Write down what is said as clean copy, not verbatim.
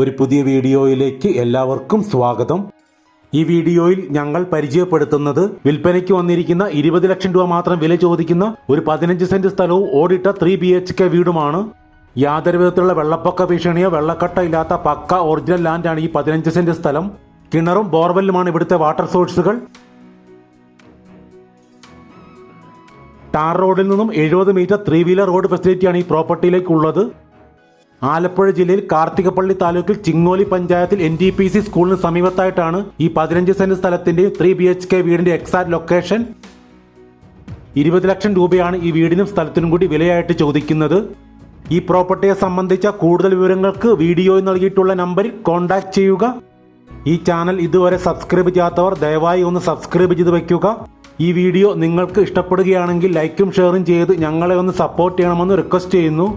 ഒരു പുതിയ വീഡിയോയിലേക്ക് എല്ലാവർക്കും സ്വാഗതം. ഈ വീഡിയോയിൽ ഞങ്ങൾ പരിചയപ്പെടുത്തുന്നത് വിൽപ്പനയ്ക്ക് വന്നിരിക്കുന്ന 20 ലക്ഷം രൂപ മാത്രം വില ചോദിക്കുന്ന ഒരു 15 സെന്റ് സ്ഥലവും ഓടിട്ട 3 BHK വീടുമാണ്. യാതൊരു വിധത്തിലുള്ള വെള്ളപ്പൊക്ക ഭീഷണിയോ വെള്ളക്കട്ട ഇല്ലാത്ത പക്ക ഒറിജിനൽ ലാൻഡാണ് ഈ 15 സെന്റ് സ്ഥലം. കിണറും ബോർവെല്ലുമാണ് ഇവിടുത്തെ വാട്ടർ സോഴ്സുകൾ. ടാർ റോഡിൽ നിന്നും 70 മീറ്റർ 3 വീലർ റോഡ് ഫെസിലിറ്റിയാണ് ഈ പ്രോപ്പർട്ടിയിലേക്കുള്ളത്. ആലപ്പുഴ ജില്ലയിൽ കാർത്തികപ്പള്ളി താലൂക്കിൽ ചിങ്ങോലി പഞ്ചായത്തിൽ NTPC സ്കൂളിന് സമീപത്തായിട്ടാണ് ഈ 15 സെന്റ് സ്ഥലത്തിന്റെ 3 BHK വീടിന്റെ എക്സാക്ട് ലൊക്കേഷൻ. 20 ലക്ഷം രൂപയാണ് ഈ വീടിനും സ്ഥലത്തിനും കൂടി വിലയായിട്ട് ചോദിക്കുന്നത്. ഈ പ്രോപ്പർട്ടിയെ സംബന്ധിച്ച കൂടുതൽ വിവരങ്ങൾക്ക് വീഡിയോയിൽ നൽകിയിട്ടുള്ള നമ്പറിൽ കോൺടാക്ട് ചെയ്യുക. ഈ ചാനൽ ഇതുവരെ സബ്സ്ക്രൈബ് ചെയ്യാത്തവർ ദയവായി ഒന്ന് സബ്സ്ക്രൈബ് ചെയ്ത് വയ്ക്കുക. ഈ വീഡിയോ നിങ്ങൾക്ക് ഇഷ്ടപ്പെടുകയാണെങ്കിൽ ലൈക്കും ഷെയറും ചെയ്ത് ഞങ്ങളെ ഒന്ന് സപ്പോർട്ട് ചെയ്യണമെന്ന് റിക്വസ്റ്റ് ചെയ്യുന്നു.